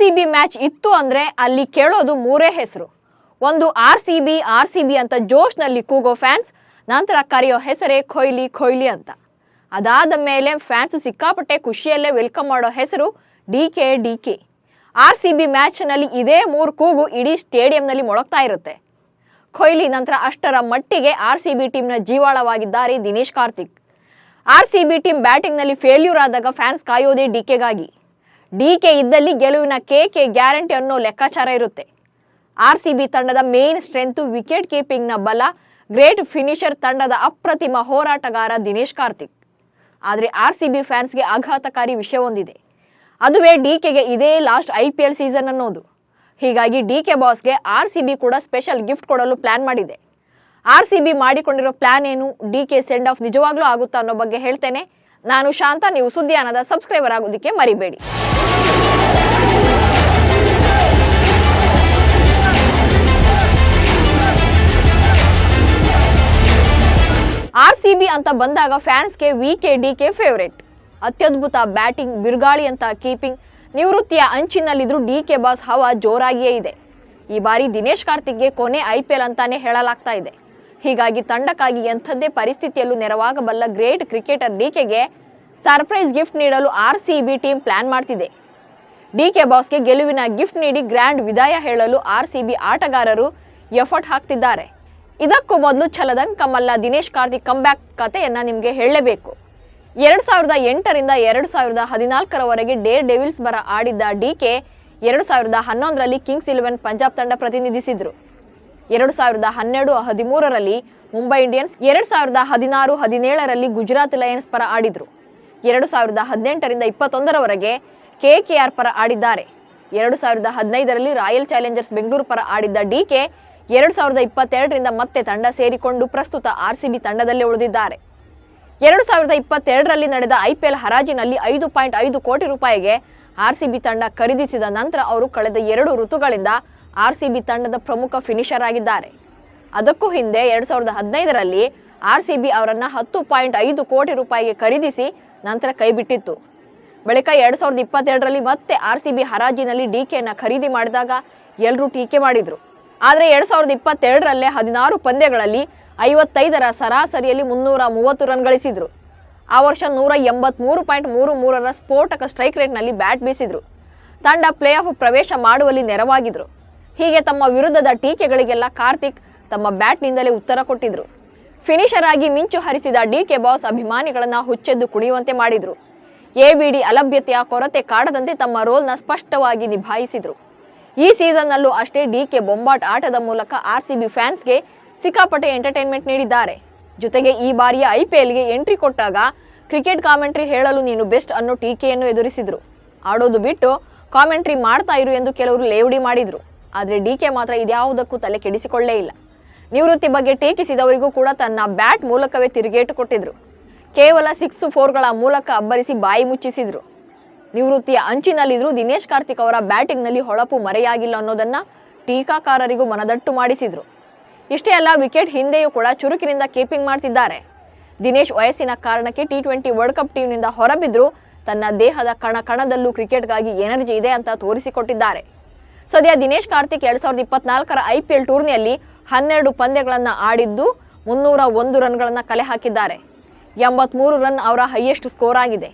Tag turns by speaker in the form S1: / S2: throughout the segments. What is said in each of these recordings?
S1: RCB match ಇತ್ತು ಅಂದ್ರೆ ಅಲ್ಲಿ ಕೇಳೋದು ಮೂರೇ ಹೆಸರು. ಒಂದು RCB ಅಂತ ಜೋಶ್ನಲ್ಲಿ ಕೂಗೋ ಫ್ಯಾನ್ಸ್, ನಂತರ ಕರೆಯೋ ಹೆಸರೇ ಕೊಹ್ಲಿ ಅಂತ. ಅದಾದ ಮೇಲೆ ಫ್ಯಾನ್ಸ್ ಸಿಕ್ಕಾಪಟ್ಟೆ ಖುಷಿಯಲ್ಲೇ ವೆಲ್ಕಮ್ ಮಾಡೋ ಹೆಸರು ಡಿಕೆ. RCB ಮ್ಯಾಚ್ನಲ್ಲಿ ಇದೇ ಮೂರು ಕೂಗು ಇಡೀ ಸ್ಟೇಡಿಯಂನಲ್ಲಿ ಮೊಳಗ್ತಾ ಇರುತ್ತೆ. ಕೊಹ್ಲಿ ನಂತರ ಅಷ್ಟರ ಮಟ್ಟಿಗೆ RCB ಟೀಮ್ನ ಜೀವಾಳವಾಗಿದ್ದಾರೆ ದಿನೇಶ್ ಕಾರ್ತಿಕ್. RCB ಟೀಮ್ ಬ್ಯಾಟಿಂಗ್ನಲ್ಲಿ ಫೇಲ್ಯೂರ್ ಆದಾಗ ಫ್ಯಾನ್ಸ್ ಕಾಯೋದೇ ಡಿಕೆಗಾಗಿ. ಡಿಕೆ ಇದ್ದಲ್ಲಿ ಗೆಲುವಿನ ಕೇಕೆ ಗ್ಯಾರಂಟಿ ಅನ್ನೋ ಲೆಕ್ಕಾಚಾರ ಇರುತ್ತೆ. RCB ತಂಡದ ಮೇನ್ ಸ್ಟ್ರೆಂತ್ ವಿಕೆಟ್ ಕೀಪಿಂಗ್ನ ಬಲ, ಗ್ರೇಟ್ ಫಿನಿಷರ್, ತಂಡದ ಅಪ್ರತಿಮ ಹೋರಾಟಗಾರ ದಿನೇಶ್ ಕಾರ್ತಿಕ್. ಆದರೆ RCB ಫ್ಯಾನ್ಸ್ಗೆ ಆಘಾತಕಾರಿ ವಿಷಯ ಒಂದಿದೆ. ಅದುವೇ ಡಿಕೆಗೆ ಇದೇ ಲಾಸ್ಟ್ IPL ಸೀಸನ್ ಅನ್ನೋದು. ಹೀಗಾಗಿ ಡಿಕೆ ಬಾಸ್ಗೆ RCB ಕೂಡ ಸ್ಪೆಷಲ್ ಗಿಫ್ಟ್ ಕೊಡಲು ಪ್ಲಾನ್ ಮಾಡಿದೆ. RCB ಮಾಡಿಕೊಂಡಿರೋ ಪ್ಲಾನ್ ಏನು, ಡಿಕೆ ಸೆಂಡ್ ಆಫ್ ನಿಜವಾಗ್ಲೂ ಆಗುತ್ತಾ ಅನ್ನೋ ಬಗ್ಗೆ ಹೇಳ್ತೇನೆ. ನಾನು ಶಾಂತ, ನೀವು ಸುದ್ದಿಯಾನದ ಸಬ್ಸ್ಕ್ರೈಬರ್ ಆಗೋದಕ್ಕೆ ಮರಿಬೇಡಿ. RCB ಅಂತ ಬಂದಾಗ ಫ್ಯಾನ್ಸ್ಗೆ ಡಿಕೆ ಫೇವರೇಟ್. ಅತ್ಯದ್ಭುತ ಬ್ಯಾಟಿಂಗ್, ಬಿರುಗಾಳಿ ಅಂತ ಕೀಪಿಂಗ್, ನಿವೃತ್ತಿಯ ಅಂಚಿನಲ್ಲಿದ್ರೂ ಡಿಕೆ ಬಾಸ್ ಹವಾ ಜೋರಾಗಿಯೇ ಇದೆ. ಈ ಬಾರಿ ದಿನೇಶ್ ಕಾರ್ತಿಕ್ಗೆ ಕೊನೆ IPL ಅಂತಾನೆ ಹೇಳಲಾಗ್ತಾ ಇದೆ. ಹೀಗಾಗಿ ತಂಡಕ್ಕಾಗಿ ಎಂಥದ್ದೇ ಪರಿಸ್ಥಿತಿಯಲ್ಲೂ ನೆರವಾಗಬಲ್ಲ ಗ್ರೇಟ್ ಕ್ರಿಕೆಟರ್ ಡಿಕೆಗೆ ಸರ್ಪ್ರೈಸ್ ಗಿಫ್ಟ್ ನೀಡಲು RCB ಟೀಮ್ ಪ್ಲಾನ್ ಮಾಡ್ತಿದೆ. ಡಿಕೆ ಬಾಸ್ಗೆ ಗೆಲುವಿನ ಗಿಫ್ಟ್ ನೀಡಿ ಗ್ರ್ಯಾಂಡ್ ವಿದಾಯ ಹೇಳಲು RCB ಆಟಗಾರರು ಎಫರ್ಟ್ ಹಾಕ್ತಿದ್ದಾರೆ. ಇದಕ್ಕೂ ಮೊದಲು ಛಲದಂಕ ಮಲ್ಲ ದಿನೇಶ್ ಕಾರ್ತಿಕ್ ಕಂಬ್ಯಾಕ್ ಕಥೆಯನ್ನ ನಿಮಗೆ ಹೇಳಲೇಬೇಕು. 2008ರಿಂದ 2014ರವರೆಗೆ ಡೇರ್ ಡೆವಿಲ್ಸ್ ಬರ ಆಡಿದ್ದ ಡಿಕೆ 2011ರಲ್ಲಿ ಕಿಂಗ್ಸ್ 11 ಪಂಜಾಬ್ ತಂಡ ಪ್ರತಿನಿಧಿಸಿದ್ರು. 2012-13ರಲ್ಲಿ ಮುಂಬೈ ಇಂಡಿಯನ್ಸ್, 2016-17ರಲ್ಲಿ ಗುಜರಾತ್ ಲಯನ್ಸ್ ಪರ ಆಡಿದ್ರು. 2018ರಿಂದ 21ರವರೆಗೆ KKR ಪರ ಆಡಿದ್ದಾರೆ. 2015ರಲ್ಲಿ ರಾಯಲ್ ಚಾಲೆಂಜರ್ಸ್ ಬೆಂಗಳೂರು ಪರ ಆಡಿದ್ದ ಡಿಕೆ 2022ರಿಂದ ಮತ್ತೆ ತಂಡ ಸೇರಿಕೊಂಡು ಪ್ರಸ್ತುತ RCB ತಂಡದಲ್ಲೇ ಉಳಿದಿದ್ದಾರೆ. 2022ರಲ್ಲಿ ನಡೆದ IPL ಹರಾಜಿನಲ್ಲಿ 5.5 ಕೋಟಿ ರೂಪಾಯಿಗೆ RCB ತಂಡ ಖರೀದಿಸಿದ ನಂತರ ಅವರು ಕಳೆದ 2 ಋತುಗಳಿಂದ RCB ತಂಡದ ಪ್ರಮುಖ ಫಿನಿಷರ್ ಆಗಿದ್ದಾರೆ. ಅದಕ್ಕೂ ಹಿಂದೆ 2015ರಲ್ಲಿ RCB ಅವರನ್ನ 10.5 ಕೋಟಿ ರೂಪಾಯಿಗೆ ಖರೀದಿಸಿ ನಂತರ ಕೈಬಿಟ್ಟಿತ್ತು. ಬಳಿಕ 2022ರಲ್ಲಿ ಮತ್ತೆ RCB ಹರಾಜಿನಲ್ಲಿ ಡಿಕೆಯನ್ನ ಖರೀದಿ ಮಾಡಿದಾಗ ಎಲ್ಲರೂ ಟೀಕೆ ಮಾಡಿದ್ರು. ಆದರೆ 2022ರಲ್ಲೇ 16 ಪಂದ್ಯಗಳಲ್ಲಿ 55ರ ಸರಾಸರಿಯಲ್ಲಿ 330 ರನ್ ಗಳಿಸಿದ್ರು. ಆ ವರ್ಷ 183.33ರ ಸ್ಫೋಟಕ ಸ್ಟ್ರೈಕ್ ರೇಟ್ನಲ್ಲಿ ಬ್ಯಾಟ್ ಬೀಸಿದ್ರು. ತಂಡ ಪ್ಲೇ ಆಫ್ ಪ್ರವೇಶ ಮಾಡುವಲ್ಲಿ ನೆರವಾಗಿದ್ರು. ಹೀಗೆ ತಮ್ಮ ವಿರುದ್ಧದ ಟೀಕೆಗಳಿಗೆಲ್ಲ ಕಾರ್ತಿಕ್ ತಮ್ಮ ಬ್ಯಾಟ್ನಿಂದಲೇ ಉತ್ತರ ಕೊಟ್ಟಿದ್ರು. ಫಿನಿಷರ್ ಆಗಿ ಮಿಂಚು ಹರಿಸಿದ ಡಿಕೆ ಬಾಸ್ ಅಭಿಮಾನಿಗಳನ್ನ ಹುಚ್ಚೆದ್ದು ಕುಣಿಯುವಂತೆ ಮಾಡಿದ್ರು. ABD ಅಲಭ್ಯತೆಯ ಕೊರತೆ ಕಾಡದಂತೆ ತಮ್ಮ ರೋಲ್ನ ಸ್ಪಷ್ಟವಾಗಿ ನಿಭಾಯಿಸಿದ್ರು. ಈ ಸೀಸನ್ನಲ್ಲೂ ಅಷ್ಟೇ ಡಿಕೆ ಬೊಂಬಾಟ್ ಆಟದ ಮೂಲಕ RCB ಫ್ಯಾನ್ಸ್ಗೆ ಸಿಕ್ಕಾಪಟ್ಟೆ ಎಂಟರ್ಟೈನ್ಮೆಂಟ್ ನೀಡಿದ್ದಾರೆ. ಜೊತೆಗೆ ಈ ಬಾರಿಯ IPLಗೆ ಎಂಟ್ರಿ ಕೊಟ್ಟಾಗ ಕ್ರಿಕೆಟ್ ಕಾಮೆಂಟ್ರಿ ಹೇಳಲು ನೀನು ಬೆಸ್ಟ್ ಅನ್ನೋ ಟೀಕೆಯನ್ನು ಎದುರಿಸಿದ್ರು. ಆಡೋದು ಬಿಟ್ಟು ಕಾಮೆಂಟ್ರಿ ಮಾಡ್ತಾ ಇರು ಎಂದು ಕೆಲವರು ಲೇವಡಿ ಮಾಡಿದ್ರು. ಆದರೆ ಡಿಕೆ ಮಾತ್ರ ಇದ್ಯಾವುದಕ್ಕೂ ತಲೆ ಕೆಡಿಸಿಕೊಳ್ಳೇ ಇಲ್ಲ. ನಿವೃತ್ತಿ ಬಗ್ಗೆ ಟೀಕಿಸಿದವರಿಗೂ ಕೂಡ ತನ್ನ ಬ್ಯಾಟ್ ಮೂಲಕವೇ ತಿರುಗೇಟು ಕೊಟ್ಟಿದ್ರು. ಕೇವಲ 6-4ಗಳ ಮೂಲಕ ಅಬ್ಬರಿಸಿ ಬಾಯಿ ಮುಚ್ಚಿಸಿದ್ರು. ನಿವೃತ್ತಿಯ ಅಂಚಿನಲ್ಲಿದ್ರೂ ದಿನೇಶ್ ಕಾರ್ತಿಕ್ ಅವರ ಬ್ಯಾಟಿಂಗ್ನಲ್ಲಿ ಹೊಳಪು ಮರೆಯಾಗಿಲ್ಲ ಅನ್ನೋದನ್ನ ಟೀಕಾಕಾರರಿಗೂ ಮನದಟ್ಟು ಮಾಡಿಸಿದ್ರು. ಇಷ್ಟೇ ಅಲ್ಲ, ವಿಕೆಟ್ ಹಿಂದೆಯೂ ಕೂಡ ಚುರುಕಿನಿಂದ ಕೀಪಿಂಗ್ ಮಾಡ್ತಿದ್ದಾರೆ. ದಿನೇಶ್ ವಯಸ್ಸಿನ ಕಾರಣಕ್ಕೆ T20 ವರ್ಲ್ಡ್ ಕಪ್ ಟೀಮ್ನಿಂದ ಹೊರಬಿದ್ರು ತನ್ನ ದೇಹದ ಕಣದಲ್ಲೂ ಕ್ರಿಕೆಟ್ಗಾಗಿ ಎನರ್ಜಿ ಇದೆ ಅಂತ ತೋರಿಸಿಕೊಟ್ಟಿದ್ದಾರೆ. ಸದ್ಯ ದಿನೇಶ್ ಕಾರ್ತಿಕ್ 2024ರ IPL ಟೂರ್ನಿಯಲ್ಲಿ 12 ಪಂದ್ಯಗಳನ್ನ ಆಡಿದ್ದು 301 ರನ್ಗಳನ್ನ ಕಲೆ ಹಾಕಿದ್ದಾರೆ. 83 ರನ್ ಅವರ ಹೈಯೆಸ್ಟ್ ಸ್ಕೋರ್ ಆಗಿದೆ.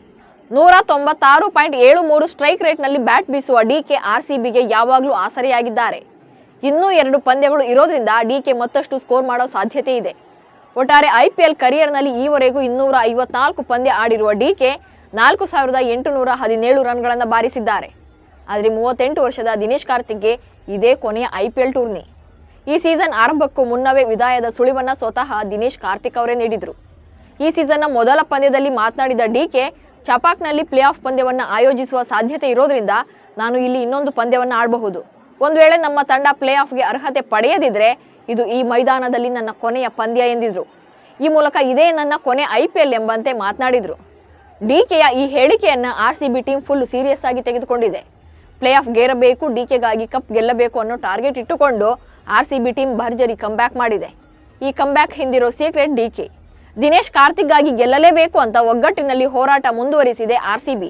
S1: 196.73 ಸ್ಟ್ರೈಕ್ ರೇಟ್ನಲ್ಲಿ ಬ್ಯಾಟ್ ಬೀಸುವ ಡಿಕೆ RCBಗೆ ಯಾವಾಗಲೂ ಆಸರೆಯಾಗಿದ್ದಾರೆ. ಇನ್ನೂ 2 ಪಂದ್ಯಗಳು ಇರೋದ್ರಿಂದ ಡಿಕೆ ಮತ್ತಷ್ಟು ಸ್ಕೋರ್ ಮಾಡೋ ಸಾಧ್ಯತೆ ಇದೆ. ಒಟ್ಟಾರೆ IPL ಕರಿಯರ್ನಲ್ಲಿ ಈವರೆಗೂ 254 ಪಂದ್ಯ ಆಡಿರುವ ಡಿಕೆ 4817 ರನ್ಗಳನ್ನು ಬಾರಿಸಿದ್ದಾರೆ. ಆದರೆ 38 ವರ್ಷದ ದಿನೇಶ್ ಕಾರ್ತಿಕ್ಗೆ ಇದೇ ಕೊನೆಯ IPL ಟೂರ್ನಿ. ಈ ಸೀಸನ್ ಆರಂಭಕ್ಕೂ ಮುನ್ನವೇ ವಿದಾಯದ ಸುಳಿವನ್ನ ಸ್ವತಃ ದಿನೇಶ್ ಕಾರ್ತಿಕ್ ಅವರೇ ನೀಡಿದ್ರು. ಈ ಸೀಸನ್ನ ಮೊದಲ ಪಂದ್ಯದಲ್ಲಿ ಮಾತನಾಡಿದ ಡಿಕೆ, ಚಪಾಕ್ನಲ್ಲಿ ಪ್ಲೇ ಆಫ್ ಪಂದ್ಯವನ್ನು ಆಯೋಜಿಸುವ ಸಾಧ್ಯತೆ ಇರೋದ್ರಿಂದ ನಾನು ಇಲ್ಲಿ ಇನ್ನೊಂದು ಪಂದ್ಯವನ್ನು ಆಡಬಹುದು. ಒಂದು ವೇಳೆ ನಮ್ಮ ತಂಡ ಪ್ಲೇ ಆಫ್ಗೆ ಅರ್ಹತೆ ಪಡೆಯದಿದ್ರೆ ಇದು ಈ ಮೈದಾನದಲ್ಲಿ ನನ್ನ ಕೊನೆಯ ಪಂದ್ಯ ಎಂದಿದ್ರು. ಈ ಮೂಲಕ ಇದೇ ನನ್ನ ಕೊನೆ IPL ಎಂಬಂತೆ ಮಾತನಾಡಿದ್ರು. ಡಿಕೆಯ ಈ ಹೇಳಿಕೆಯನ್ನ RCB ಟೀಮ್ ಫುಲ್ ಸೀರಿಯಸ್ ಆಗಿ ತೆಗೆದುಕೊಂಡಿದೆ. ಪ್ಲೇ ಆಫ್ ಗೇರಬೇಕು, ಡಿಕೆಗಾಗಿ ಕಪ್ ಗೆಲ್ಲಬೇಕು ಅನ್ನೋ ಟಾರ್ಗೆಟ್ ಇಟ್ಟುಕೊಂಡು RCB ಟೀಮ್ ಭರ್ಜರಿ ಕಂಬ್ಯಾಕ್ ಮಾಡಿದೆ. ಈ ಕಂಬ್ಯಾಕ್ ಹಿಂದಿರೋ ಸೀಕ್ರೆಟ್ ಡಿಕೆ. ದಿನೇಶ್ ಕಾರ್ತಿಕ್ಗಾಗಿ ಗೆಲ್ಲಲೇಬೇಕು ಅಂತ ಒಗ್ಗಟ್ಟಿನಲ್ಲಿ ಹೋರಾಟ ಮುಂದುವರಿಸಿದೆ RCB.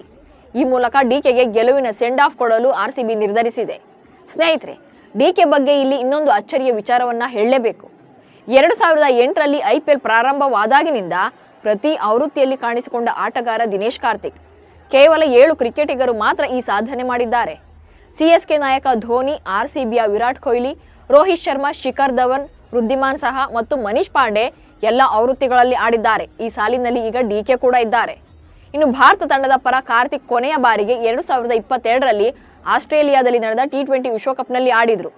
S1: ಈ ಮೂಲಕ ಡಿಕೆಗೆ ಗೆಲುವಿನ ಸೆಂಡ್ ಆಫ್ ಕೊಡಲು ಆರ್ಸಿಬಿ ನಿರ್ಧರಿಸಿದೆ. ಸ್ನೇಹಿತರೆ, ಡಿಕೆ ಬಗ್ಗೆ ಇಲ್ಲಿ ಇನ್ನೊಂದು ಅಚ್ಚರಿಯ ವಿಚಾರವನ್ನ ಹೇಳಲೇಬೇಕು. 2008ರಲ್ಲಿ IPL ಪ್ರಾರಂಭವಾದಾಗಿನಿಂದ ಪ್ರತಿ ಆವೃತ್ತಿಯಲ್ಲಿ ಕಾಣಿಸಿಕೊಂಡ ಆಟಗಾರ ದಿನೇಶ್ ಕಾರ್ತಿಕ್. ಕೇವಲ 7 ಕ್ರಿಕೆಟಿಗರು ಮಾತ್ರ ಈ ಸಾಧನೆ ಮಾಡಿದ್ದಾರೆ. CSK ನಾಯಕ ಧೋನಿ, RCBಯ ವಿರಾಟ್ ಕೊಹ್ಲಿ, ರೋಹಿತ್ ಶರ್ಮಾ, ಶಿಖರ್ ಧವನ್, ವೃದ್ಧಿಮಾನ್ ಸಾಹಾ ಮತ್ತು ಮನೀಶ್ ಪಾಂಡೆ ಎಲ್ಲ ಆವೃತ್ತಿಗಳಲ್ಲಿ ಆಡಿದ್ದಾರೆ. ಈ ಸಾಲಿನಲ್ಲಿ ಈಗ ಡಿಕೆ ಕೂಡ ಇದ್ದಾರೆ. ಇನ್ನು ಭಾರತ ತಂಡದ ಪರ ಕಾರ್ತಿಕ್ ಕೊನೆಯ ಬಾರಿಗೆ 2022ರಲ್ಲಿ ಆಸ್ಟ್ರೇಲಿಯಾದಲ್ಲಿ ನಡೆದ T20 ವಿಶ್ವಕಪ್ನಲ್ಲಿ ಆಡಿದ್ರು.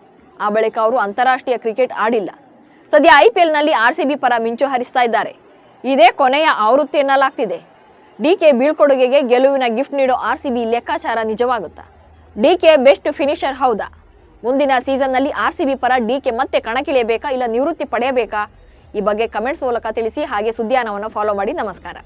S1: ಆ ಬಳಿಕ ಅವರು ಅಂತಾರಾಷ್ಟ್ರೀಯ ಕ್ರಿಕೆಟ್ ಆಡಿಲ್ಲ. ಸದ್ಯ IPLನಲ್ಲಿ RCB ಪರ ಮಿಂಚು ಹರಿಸ್ತಾ ಇದ್ದಾರೆ. ಇದೇ ಕೊನೆಯ ಆವೃತ್ತಿ ಎನ್ನಲಾಗ್ತಿದೆ. ಡಿಕೆ ಬೀಳ್ಕೊಡುಗೆಗೆ ಗೆಲುವಿನ ಗಿಫ್ಟ್ ನೀಡೋ RCB ಲೆಕ್ಕಾಚಾರ ನಿಜವಾಗುತ್ತಾ? ಡಿಕೆ ಬೆಸ್ಟ್ ಫಿನಿಷರ್ ಹೌದಾ? ಮುಂದಿನ ಸೀಸನ್ನಲ್ಲಿ RCB ಪರ ಡಿಕೆ ಮತ್ತೆ ಕಣಕ್ಕಿಳಿಯಬೇಕಾ ಇಲ್ಲ ನಿವೃತ್ತಿ ಪಡೆಯಬೇಕಾ? ಈ ಬಗ್ಗೆ ಕಮೆಂಟ್ಸ್ ಮೂಲಕ ತಿಳಿಸಿ. ಹಾಗೆ ಸುದ್ದಿಯಾನವನ್ನು ಫಾಲೋ ಮಾಡಿ. ನಮಸ್ಕಾರ.